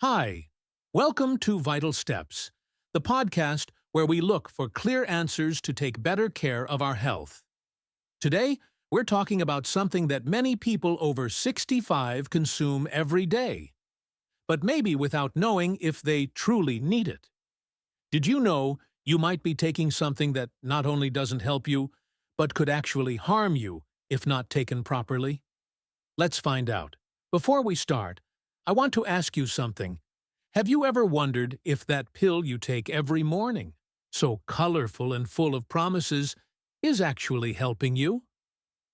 Hi, welcome to Vital Steps, the podcast where we look for clear answers to take better care of our health. Today, we're talking about something that many people over 65 consume every day, but maybe without knowing if they truly need it. Did you know you might be taking something that not only doesn't help you, but could actually harm you if not taken properly? Let's find out. Before we start, I want to ask you something. Have you ever wondered if that pill you take every morning, so colorful and full of promises, is actually helping you?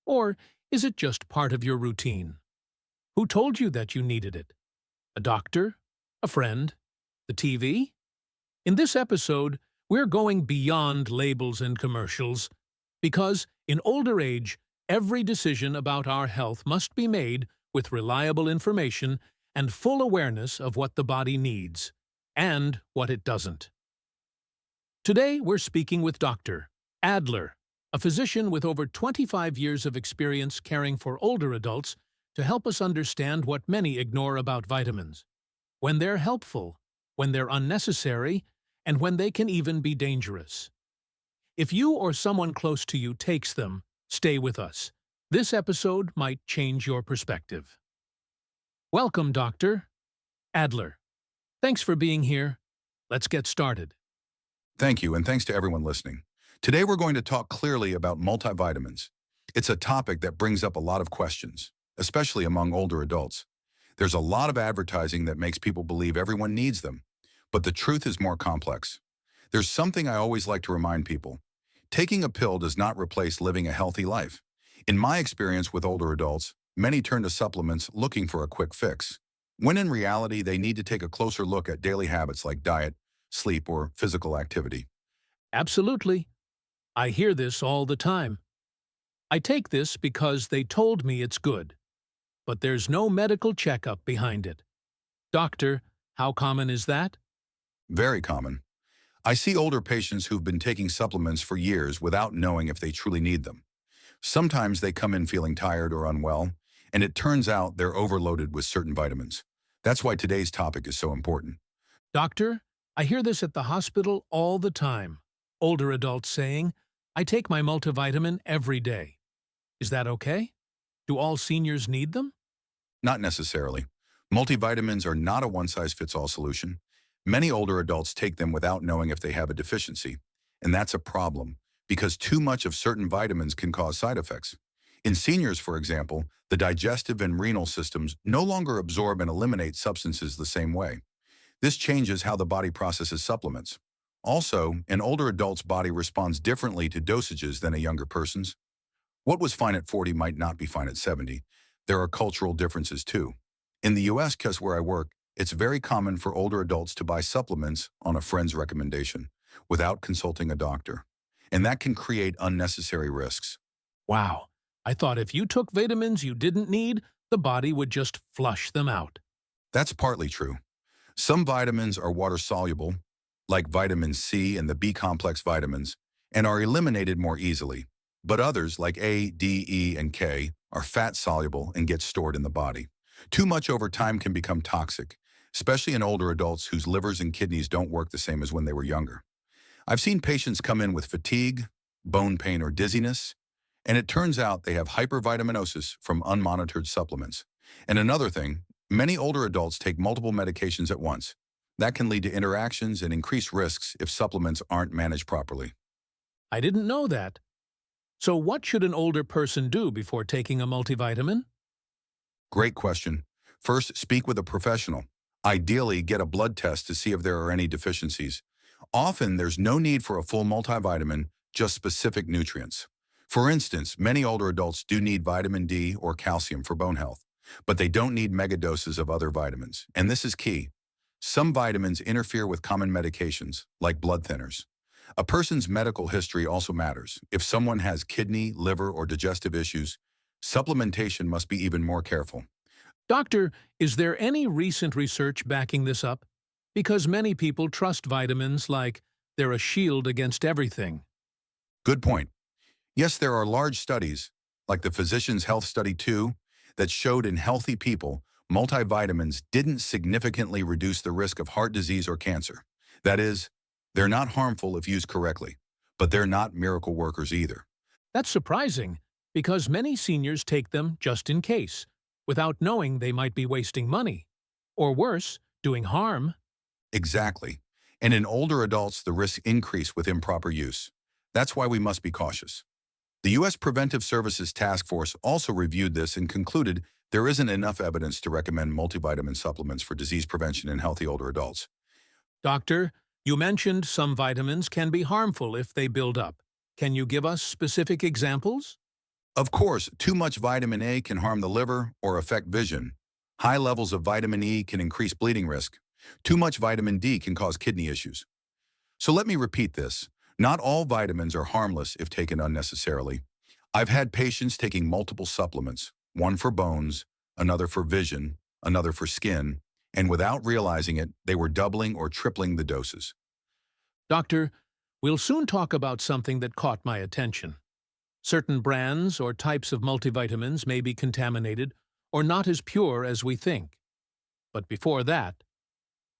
Or is it just part of your routine? Who told you that you needed it? A doctor? A friend? The TV? In this episode, we're going beyond labels and commercials, because in older age, every decision about our health must be made with reliable information and full awareness of what the body needs and what it doesn't. Today, we're speaking with Dr. Adler, a physician with over 25 years of experience caring for older adults, to help us understand what many ignore about vitamins, when they're helpful, when they're unnecessary, and when they can even be dangerous. If you or someone close to you takes them, stay with us. This episode might change your perspective. Welcome, Dr. Adler. Thanks for being here. Let's get started. Thank you, and thanks to everyone listening. Today we're going to talk clearly about multivitamins. It's a topic that brings up a lot of questions, especially among older adults. There's a lot of advertising that makes people believe everyone needs them, but the truth is more complex. There's something I always like to remind people. Taking a pill does not replace living a healthy life. In my experience with older adults, many turn to supplements looking for a quick fix, when in reality they need to take a closer look at daily habits like diet, sleep, or physical activity. Absolutely. I hear this all the time. I take this because they told me it's good, but there's no medical checkup behind it. Doctor, how common is that? Very common. I see older patients who've been taking supplements for years without knowing if they truly need them. Sometimes they come in feeling tired or unwell, and it turns out they're overloaded with certain vitamins. That's why today's topic is so important. Doctor, I hear this at the hospital all the time. Older adults saying, I take my multivitamin every day. Is that okay? Do all seniors need them? Not necessarily. Multivitamins are not a one-size-fits-all solution. Many older adults take them without knowing if they have a deficiency, and that's a problem, because too much of certain vitamins can cause side effects. In seniors, for example, the digestive and renal systems no longer absorb and eliminate substances the same way. This changes how the body processes supplements. Also, an older adult's body responds differently to dosages than a younger person's. What was fine at 40 might not be fine at 70. There are cultural differences too. In the US, because where I work, it's very common for older adults to buy supplements on a friend's recommendation, without consulting a doctor. And that can create unnecessary risks. Wow, I thought if you took vitamins you didn't need, the body would just flush them out. That's partly true. Some vitamins are water-soluble, like vitamin C and the B-complex vitamins, and are eliminated more easily. But others, like A, D, E, and K, are fat-soluble and get stored in the body. Too much over time can become toxic, especially in older adults whose livers and kidneys don't work the same as when they were younger. I've seen patients come in with fatigue, bone pain, or dizziness, and it turns out they have hypervitaminosis from unmonitored supplements. And another thing, many older adults take multiple medications at once. That can lead to interactions and increased risks if supplements aren't managed properly. I didn't know that. So what should an older person do before taking a multivitamin? Great question. First, speak with a professional. Ideally, get a blood test to see if there are any deficiencies. Often, there's no need for a full multivitamin, just specific nutrients. For instance, many older adults do need vitamin D or calcium for bone health, but they don't need megadoses of other vitamins, and this is key. Some vitamins interfere with common medications, like blood thinners. A person's medical history also matters. If someone has kidney, liver, or digestive issues, supplementation must be even more careful. Doctor, is there any recent research backing this up? Because many people trust vitamins like they're a shield against everything. Good point. Yes, there are large studies, like the Physicians' Health Study 2, that showed in healthy people multivitamins didn't significantly reduce the risk of heart disease or cancer. That is, they're not harmful if used correctly, but they're not miracle workers either. That's surprising, because many seniors take them just in case, without knowing they might be wasting money. Or worse, doing harm. Exactly. And in older adults, the risks increase with improper use. That's why we must be cautious. The U.S. Preventive Services Task Force also reviewed this and concluded there isn't enough evidence to recommend multivitamin supplements for disease prevention in healthy older adults. Doctor, you mentioned some vitamins can be harmful if they build up. Can you give us specific examples? Of course, too much vitamin A can harm the liver or affect vision. High levels of vitamin E can increase bleeding risk. Too much vitamin D can cause kidney issues. So let me repeat this. Not all vitamins are harmless if taken unnecessarily. I've had patients taking multiple supplements, one for bones, another for vision, another for skin, and without realizing it, they were doubling or tripling the doses. Doctor, we'll soon talk about something that caught my attention. Certain brands or types of multivitamins may be contaminated or not as pure as we think. But before that,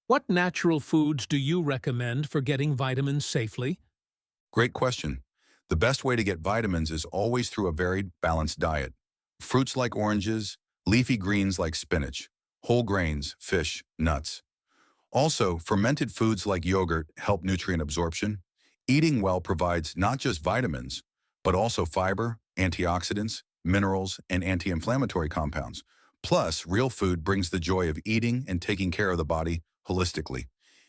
what natural foods do you recommend for getting vitamins safely? Great question. The best way to get vitamins is always through a varied, balanced diet. Fruits like oranges, leafy greens like spinach, whole grains, fish, nuts. Also, fermented foods like yogurt help nutrient absorption. Eating well provides not just vitamins, but also fiber, antioxidants, minerals, and anti-inflammatory compounds. Plus, real food brings the joy of eating and taking care of the body holistically.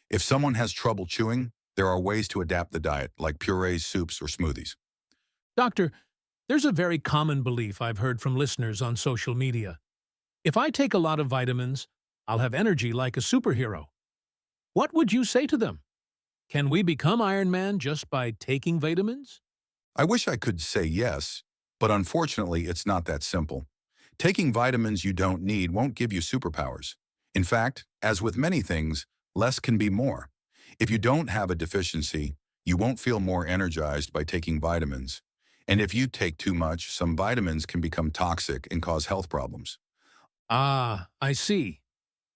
If someone has trouble chewing, there are ways to adapt the diet, like purees, soups, or smoothies. Doctor, there's a very common belief I've heard from listeners on social media. If I take a lot of vitamins, I'll have energy like a superhero. What would you say to them? Can we become Iron Man just by taking vitamins? I wish I could say yes, but unfortunately, it's not that simple. Taking vitamins you don't need won't give you superpowers. In fact, as with many things, less can be more. If you don't have a deficiency, you won't feel more energized by taking vitamins. And if you take too much, some vitamins can become toxic and cause health problems. Ah, I see.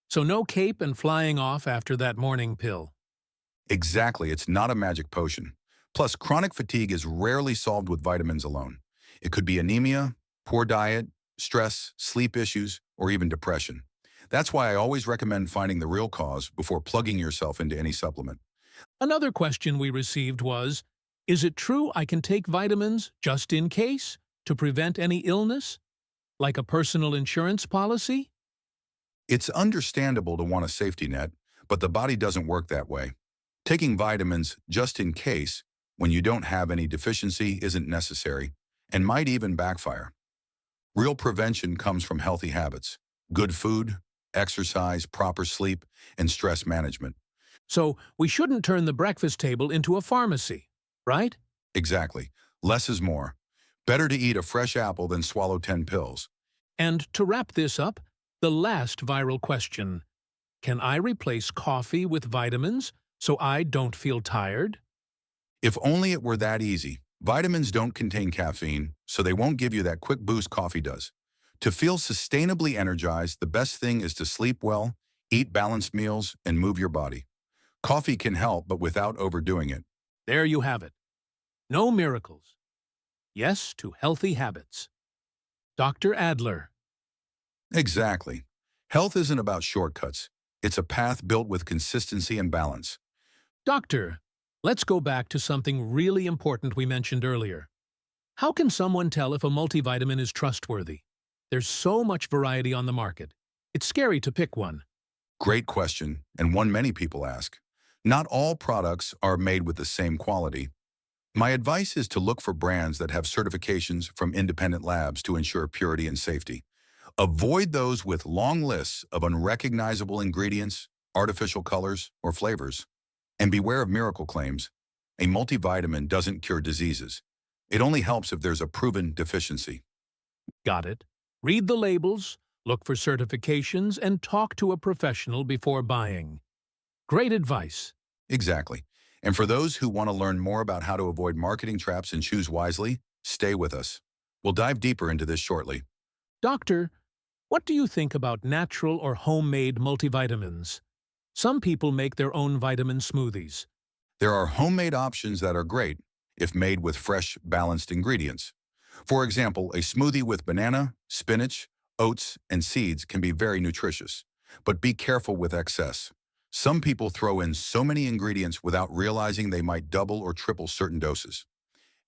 So no cape and flying off after that morning pill. Exactly, it's not a magic potion. Plus, chronic fatigue is rarely solved with vitamins alone. It could be anemia, poor diet, stress, sleep issues, or even depression. That's why I always recommend finding the real cause before plugging yourself into any supplement. Another question we received was, is it true I can take vitamins just in case to prevent any illness, like a personal insurance policy? It's understandable to want a safety net, but the body doesn't work that way. Taking vitamins just in case, when you don't have any deficiency, isn't necessary and might even backfire. Real prevention comes from healthy habits, good food, exercise, proper sleep, and stress management. So we shouldn't turn the breakfast table into a pharmacy, right? Exactly. Less is more. Better to eat a fresh apple than swallow 10 pills. And to wrap this up, the last viral question. Can I replace coffee with vitamins so I don't feel tired? If only it were that easy. Vitamins don't contain caffeine, so they won't give you that quick boost coffee does. To feel sustainably energized, the best thing is to sleep well, eat balanced meals, and move your body. Coffee can help, but without overdoing it. There you have it. No miracles. Yes to healthy habits. Dr. Adler. Exactly. Health isn't about shortcuts. It's a path built with consistency and balance. Doctor, let's go back to something really important we mentioned earlier. How can someone tell if a multivitamin is trustworthy? There's so much variety on the market. It's scary to pick one. Great question, and one many people ask. Not all products are made with the same quality. My advice is to look for brands that have certifications from independent labs to ensure purity and safety. Avoid those with long lists of unrecognizable ingredients, artificial colors, or flavors. And beware of miracle claims. A multivitamin doesn't cure diseases. It only helps if there's a proven deficiency. Got it. Read the labels, look for certifications, and talk to a professional before buying. Great advice. Exactly. And for those who want to learn more about how to avoid marketing traps and choose wisely, stay with us. We'll dive deeper into this shortly. Doctor, What do you think about natural or homemade multivitamins? Some people make their own vitamin smoothies. There are homemade options that are great if made with fresh, balanced ingredients. For example, a smoothie with banana, spinach, oats, and seeds can be very nutritious. But be careful with excess. Some people throw in so many ingredients without realizing they might double or triple certain doses.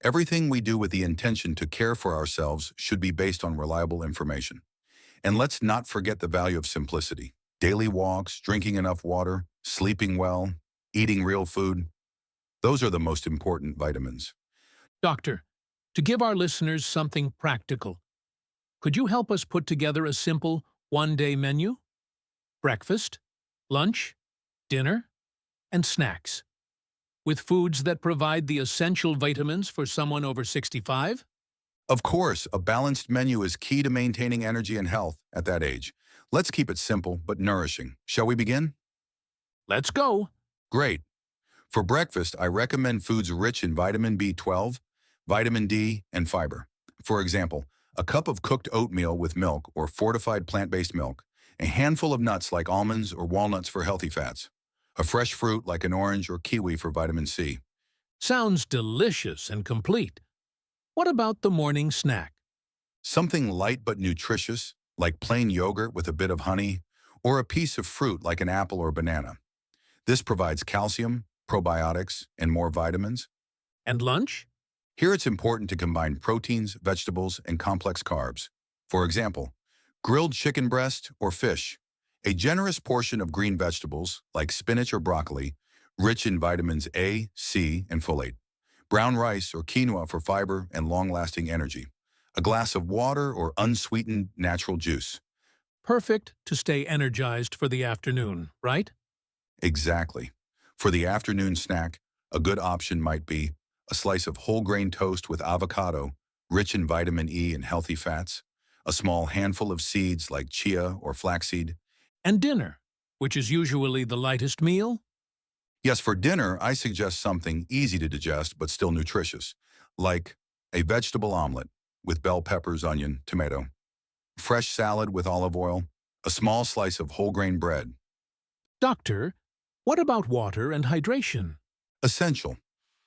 Everything we do with the intention to care for ourselves should be based on reliable information. And let's not forget the value of simplicity. Daily walks, drinking enough water, sleeping well, eating real food. Those are the most important vitamins. Doctor, to give our listeners something practical, could you help us put together a simple one-day menu? Breakfast, lunch, dinner, and snacks, with foods that provide the essential vitamins for someone over 65? Of course, a balanced menu is key to maintaining energy and health at that age. Let's keep it simple but nourishing. Shall we begin? Let's go! Great. For breakfast, I recommend foods rich in vitamin B12, vitamin D, and fiber. For example, a cup of cooked oatmeal with milk or fortified plant-based milk, a handful of nuts like almonds or walnuts for healthy fats, a fresh fruit like an orange or kiwi for vitamin C. Sounds delicious and complete. What about the morning snack? Something light but nutritious, like plain yogurt with a bit of honey, or a piece of fruit like an apple or banana. This provides calcium, probiotics, and more vitamins. And lunch? Here it's important to combine proteins, vegetables, and complex carbs. For example, grilled chicken breast or fish, a generous portion of green vegetables like spinach or broccoli, rich in vitamins A, C, and folate. Brown rice or quinoa for fiber and long-lasting energy. A glass of water or unsweetened natural juice. Perfect to stay energized for the afternoon, right? Exactly. For the afternoon snack, a good option might be a slice of whole grain toast with avocado, rich in vitamin E and healthy fats, a small handful of seeds like chia or flaxseed. And dinner, which is usually the lightest meal? Yes, for dinner, I suggest something easy to digest but still nutritious, like a vegetable omelet with bell peppers, onion, tomato, fresh salad with olive oil, a small slice of whole grain bread. Doctor, what about water and hydration? Essential.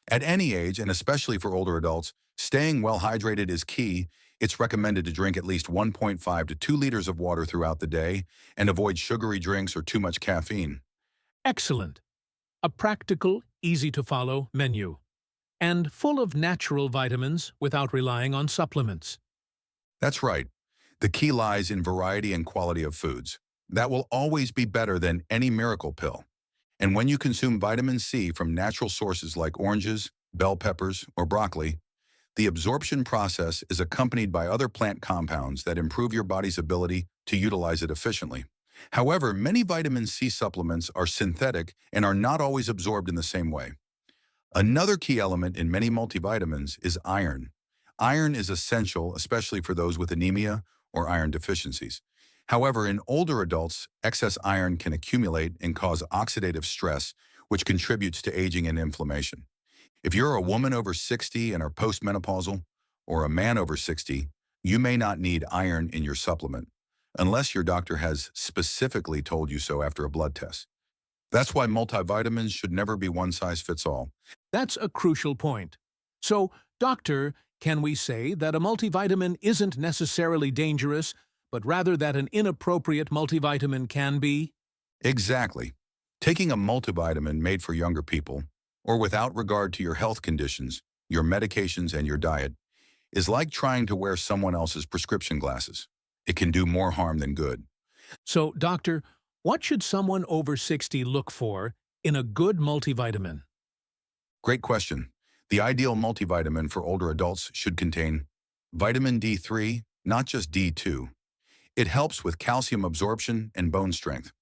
At any age, and especially for older adults, staying well hydrated is key. It's recommended to drink at least 1.5 to 2 liters of water throughout the day and avoid sugary drinks or too much caffeine. Excellent. A practical, easy-to-follow menu, and full of natural vitamins without relying on supplements. That's right. The key lies in variety and quality of foods. That will always be better than any miracle pill. And when you consume vitamin C from natural sources like oranges, bell peppers, or broccoli, the absorption process is accompanied by other plant compounds that improve your body's ability to utilize it efficiently. However, many vitamin C supplements are synthetic and are not always absorbed in the same way. Another key element in many multivitamins is iron. Iron is essential, especially for those with anemia or iron deficiencies. However, in older adults, excess iron can accumulate and cause oxidative stress, which contributes to aging and inflammation. If you're a woman over 60 and are postmenopausal, or a man over 60, you may not need iron in your supplement, unless your doctor has specifically told you so after a blood test. That's why multivitamins should never be one size fits all. That's a crucial point. So, doctor, can we say that a multivitamin isn't necessarily dangerous, but rather that an inappropriate multivitamin can be? Exactly. Taking a multivitamin made for younger people, or without regard to your health conditions, your medications, and your diet, is like trying to wear someone else's prescription glasses. It can do more harm than good. So, doctor, what should someone over 60 look for in a good multivitamin? Great question. The ideal multivitamin for older adults should contain vitamin D3, not just D2. It helps with calcium absorption and bone strength.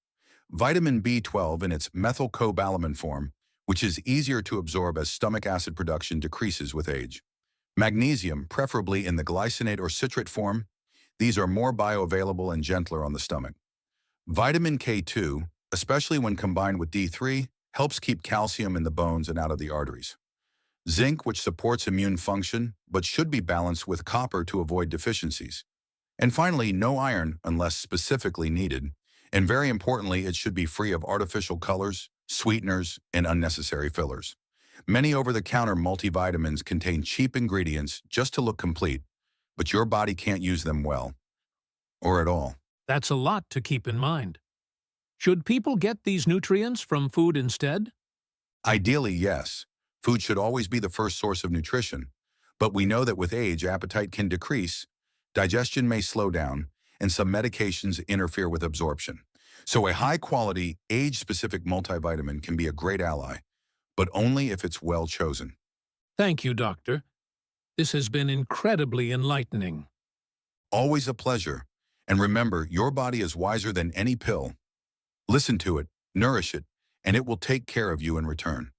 Vitamin B12 in its methylcobalamin form, which is easier to absorb as stomach acid production decreases with age. Magnesium, preferably in the glycinate or citrate form. These are more bioavailable and gentler on the stomach. Vitamin K2, especially when combined with D3, helps keep calcium in the bones and out of the arteries. Zinc, which supports immune function, but should be balanced with copper to avoid deficiencies. And finally, no iron unless specifically needed. And very importantly, it should be free of artificial colors, sweeteners, and unnecessary fillers. Many over-the-counter multivitamins contain cheap ingredients just to look complete, but your body can't use them well, or at all. That's a lot to keep in mind. Should people get these nutrients from food instead? Ideally, yes. Food should always be the first source of nutrition, but we know that with age, appetite can decrease, digestion may slow down, and some medications interfere with absorption. So a high-quality, age-specific multivitamin can be a great ally, but only if it's well chosen. Thank you, Doctor. This has been incredibly enlightening. Always a pleasure. And remember, your body is wiser than any pill. Listen to it, nourish it, and it will take care of you in return.